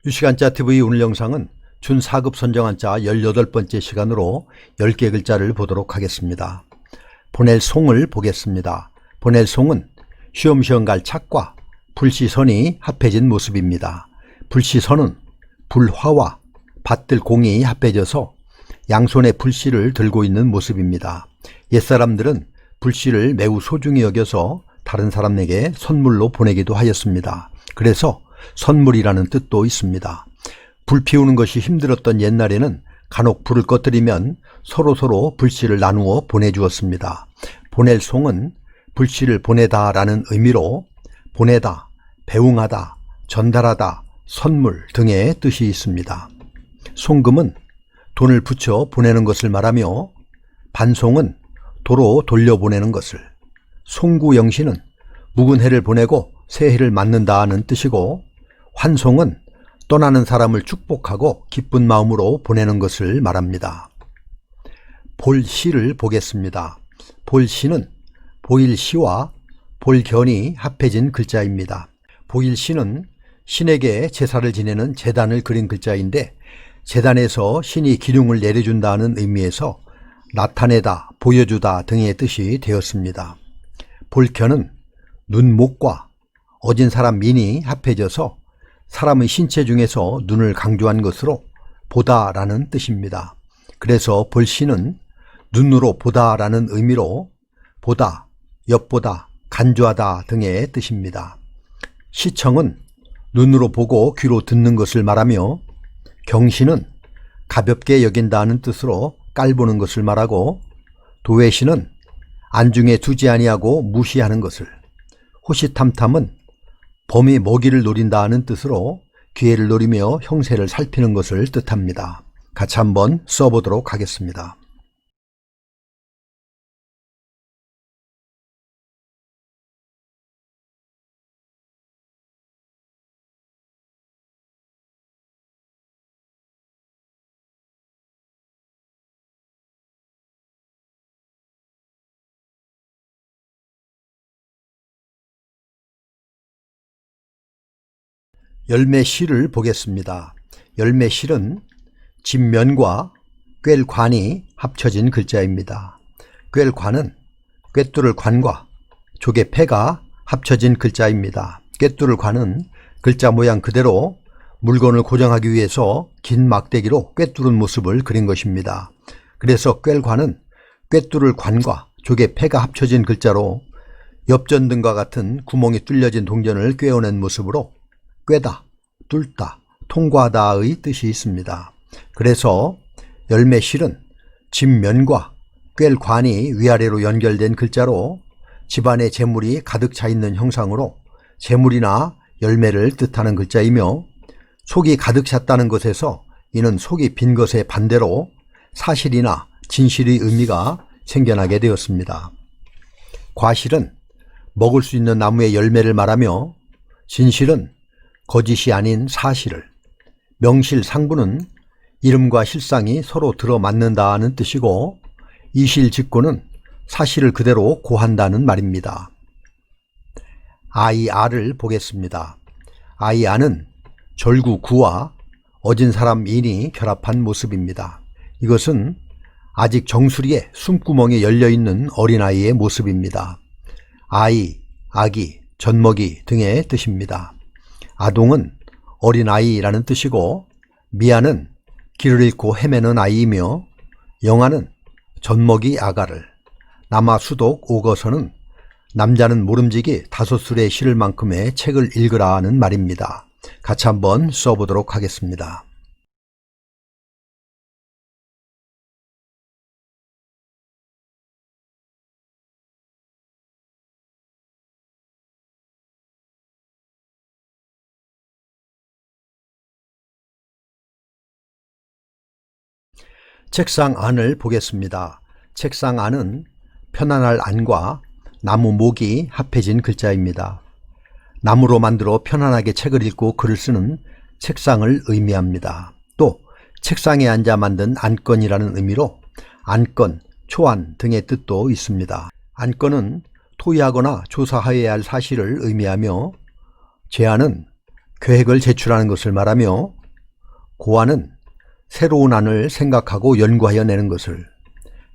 유시간자 TV 오늘 영상은 준 4급 선정한자 18번째 시간으로 10개 글자를 보도록 하겠습니다. 보낼 송을 보겠습니다. 보낼 송은 쉬엄쉬엄 갈 착과 불시선이 합해진 모습입니다. 불시선은 불화와 밭들 공이 합해져서 양손에 불씨를 들고 있는 모습입니다. 옛사람들은 불씨를 매우 소중히 여겨서 다른 사람에게 선물로 보내기도 하였습니다. 그래서 선물이라는 뜻도 있습니다. 불 피우는 것이 힘들었던 옛날에는 간혹 불을 꺼뜨리면 서로서로 불씨를 나누어 보내주었습니다. 보낼 송은 불씨를 보내다 라는 의미로 보내다, 배웅하다, 전달하다, 선물 등의 뜻이 있습니다. 송금은 돈을 붙여 보내는 것을 말하며 반송은 도로 돌려보내는 것을, 송구영신은 묵은 해를 보내고 새 해를 맞는다는 뜻이고, 환송은 떠나는 사람을 축복하고 기쁜 마음으로 보내는 것을 말합니다. 볼시를 보겠습니다. 볼시는 보일시와 볼견이 합해진 글자입니다. 보일시는 신에게 제사를 지내는 제단을 그린 글자인데, 제단에서 신이 기륭을 내려준다는 의미에서 나타내다, 보여주다 등의 뜻이 되었습니다. 볼견은 눈, 목과 어진 사람 민이 합해져서 사람의 신체 중에서 눈을 강조한 것으로 보다라는 뜻입니다. 그래서 볼시는 눈으로 보다라는 의미로 보다, 엿보다, 간주하다 등의 뜻입니다. 시청은 눈으로 보고 귀로 듣는 것을 말하며, 경시는 가볍게 여긴다는 뜻으로 깔보는 것을 말하고, 도외시는 안중에 두지 아니하고 무시하는 것을, 호시탐탐은 범이 먹이를 노린다는 뜻으로 기회를 노리며 형세를 살피는 것을 뜻합니다. 같이 한번 써보도록 하겠습니다. 열매실을 보겠습니다. 열매실은 집면과 꿰관이 합쳐진 글자입니다. 꿰관은 꿰뚫을 관과 조개 패가 합쳐진 글자입니다. 꿰뚫을 관은 글자 모양 그대로 물건을 고정하기 위해서 긴 막대기로 꿰뚫은 모습을 그린 것입니다. 그래서 꿰관은 꿰뚫을 관과 조개 패가 합쳐진 글자로 엽전등과 같은 구멍이 뚫려진 동전을 꿰어낸 모습으로 꿰다, 뚫다, 통과하다의 뜻이 있습니다. 그래서 열매실은 집면과 꿰관이 위아래로 연결된 글자로 집안에 재물이 가득 차 있는 형상으로 재물이나 열매를 뜻하는 글자이며, 속이 가득 찼다는 것에서 이는 속이 빈 것의 반대로 사실이나 진실의 의미가 생겨나게 되었습니다. 과실은 먹을 수 있는 나무의 열매를 말하며, 진실은 거짓이 아닌 사실을, 명실상부는 이름과 실상이 서로 들어맞는다는 뜻이고, 이실직고는 사실을 그대로 고한다는 말입니다. 아이아를 보겠습니다. 아이아는 절구 구와 어진 사람 인이 결합한 모습입니다. 이것은 아직 정수리에 숨구멍이 열려있는 어린아이의 모습입니다. 아이, 아기, 젖먹이 등의 뜻입니다. 아동은 어린아이라는 뜻이고, 미아는 길을 잃고 헤매는 아이이며, 영아는 젖먹이 아가를, 남아수독 오거서는 남자는 모름지기 5술에 실을 만큼의 책을 읽으라 하는 말입니다. 같이 한번 써보도록 하겠습니다. 책상 안을 보겠습니다. 책상 안은 편안할 안과 나무 목이 합해진 글자입니다. 나무로 만들어 편안하게 책을 읽고 글을 쓰는 책상을 의미합니다. 또 책상에 앉아 만든 안건이라는 의미로 안건, 초안 등의 뜻도 있습니다. 안건은 토의하거나 조사하여야 할 사실을 의미하며, 제안은 계획을 제출하는 것을 말하며 고안은 새로운 안을 생각하고 연구하여 내는 것을,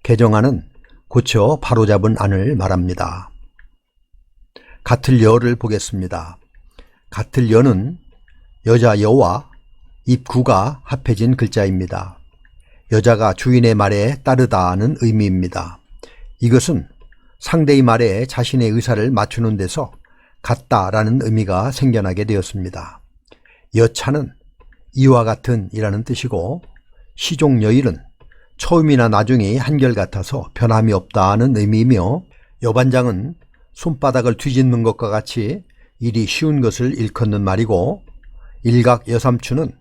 개정안은 고쳐 바로잡은 안을 말합니다. 같을 여를 보겠습니다. 같을 여는 여자 여와 입구가 합해진 글자입니다. 여자가 주인의 말에 따르다는 의미입니다. 이것은 상대의 말에 자신의 의사를 맞추는 데서 같다라는 의미가 생겨나게 되었습니다. 여차는 이와 같은 이라는 뜻이고, 시종여일은 처음이나 나중이 한결같아서 변함이 없다는 의미이며, 여반장은 손바닥을 뒤집는 것과 같이 일이 쉬운 것을 일컫는 말이고, 일각 여삼추는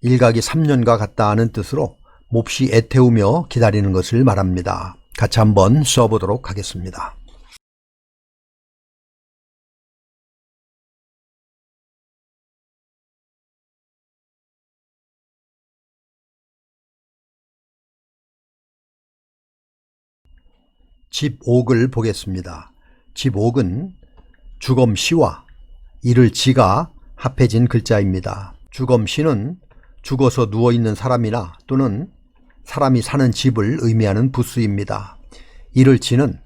일각이 3년과 같다는 뜻으로 몹시 애태우며 기다리는 것을 말합니다. 같이 한번 써보도록 하겠습니다. 집옥을 보겠습니다. 집옥은 주검시와 이를 지가 합해진 글자입니다. 주검시는 죽어서 누워있는 사람이나 또는 사람이 사는 집을 의미하는 부수입니다. 이를 지는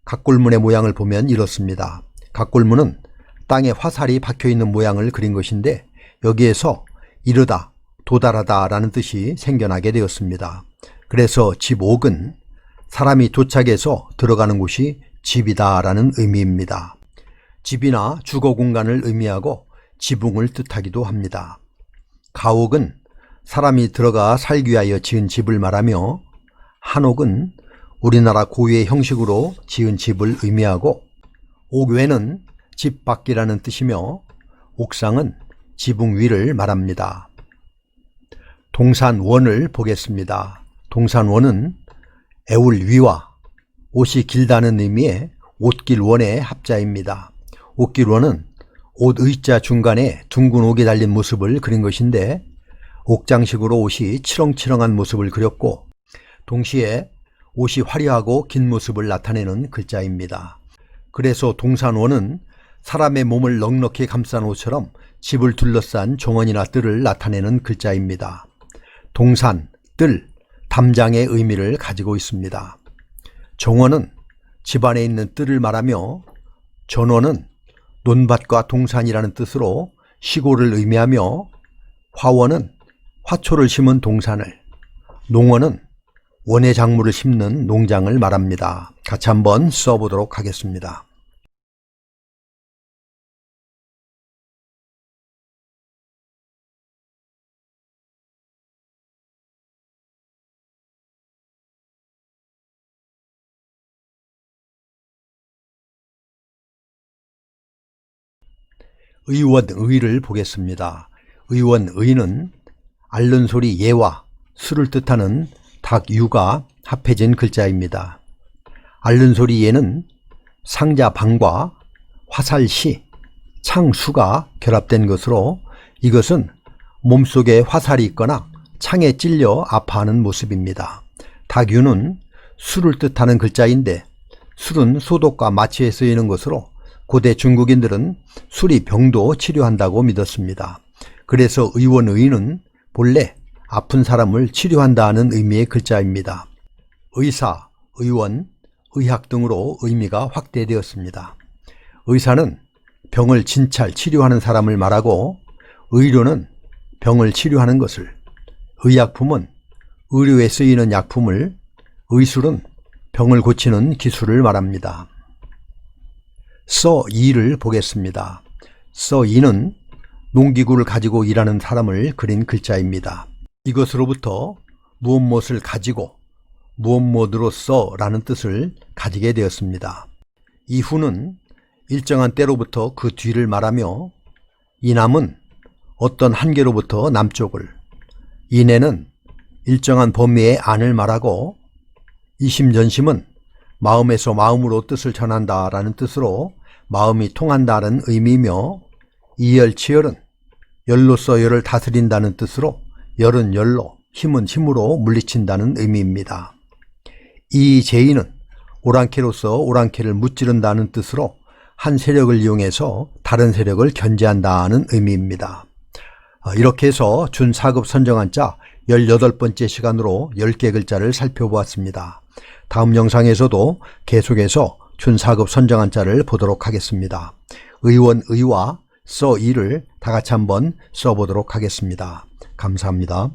각골문의 모양을 보면 이렇습니다. 각골문은 땅에 화살이 박혀있는 모양을 그린 것인데, 여기에서 이르다, 도달하다 라는 뜻이 생겨나게 되었습니다. 그래서 집옥은 사람이 도착해서 들어가는 곳이 집이다 라는 의미입니다. 집이나 주거 공간을 의미하고 지붕을 뜻하기도 합니다. 가옥은 사람이 들어가 살기 위하여 지은 집을 말하며, 한옥은 우리나라 고유의 형식으로 지은 집을 의미하고, 옥외는 집 밖이라는 뜻이며, 옥상은 지붕 위를 말합니다. 동산원을 보겠습니다. 동산원은 애울 위와 옷이 길다는 의미의 옷길원의 합자입니다. 옷길원은 옷 의자 중간에 둥근 옥이 달린 모습을 그린 것인데, 옥장식으로 옷이 치렁치렁한 모습을 그렸고, 동시에 옷이 화려하고 긴 모습을 나타내는 글자입니다. 그래서 동산원은 사람의 몸을 넉넉히 감싼 옷처럼 집을 둘러싼 정원이나 뜰을 나타내는 글자입니다. 동산, 뜰, 담장의 의미를 가지고 있습니다. 정원은 집안에 있는 뜰을 말하며, 전원은 논밭과 동산이라는 뜻으로 시골을 의미하며, 화원은 화초를 심은 동산을, 농원은 원예 작물을 심는 농장을 말합니다. 같이 한번 써보도록 하겠습니다. 의원의를 보겠습니다. 의원의는 앓는 소리 예와 수를 뜻하는 닭유가 합해진 글자입니다. 앓는 소리 예는 상자방과 화살시, 창수가 결합된 것으로, 이것은 몸속에 화살이 있거나 창에 찔려 아파하는 모습입니다. 닭유는 술을 뜻하는 글자인데, 술은 소독과 마취에 쓰이는 것으로 고대 중국인들은 술이 병도 치료한다고 믿었습니다. 그래서 의원의는 본래 아픈 사람을 치료한다는 의미의 글자입니다. 의사, 의원, 의학 등으로 의미가 확대되었습니다. 의사는 병을 진찰, 치료하는 사람을 말하고, 의료는 병을 치료하는 것을, 의약품은 의료에 쓰이는 약품을, 의술은 병을 고치는 기술을 말합니다. 써이를 보겠습니다. 써이는 농기구를 가지고 일하는 사람을 그린 글자입니다. 이것으로부터 무엇무엇을 가지고 무엇무엇으로써 라는 뜻을 가지게 되었습니다. 이후는 일정한 때로부터 그 뒤를 말하며, 이남은 어떤 한계로부터 남쪽을, 이내는 일정한 범위의 안을 말하고, 이심전심은 마음에서 마음으로 뜻을 전한다 라는 뜻으로 마음이 통한다는 의미이며, 이열치열은 열로서 열을 다스린다는 뜻으로 열은 열로, 힘은 힘으로 물리친다는 의미입니다. 이제이는 오랑캐로서 오랑캐를 무찌른다는 뜻으로 한 세력을 이용해서 다른 세력을 견제한다는 의미입니다. 이렇게 해서 준 4급 선정한 자 18번째 시간으로 10개 글자를 살펴보았습니다. 다음 영상에서도 계속해서 준 4급 선정한 자를 보도록 하겠습니다. 의원 의와 써 이를 다 같이 한번 써보도록 하겠습니다. 감사합니다.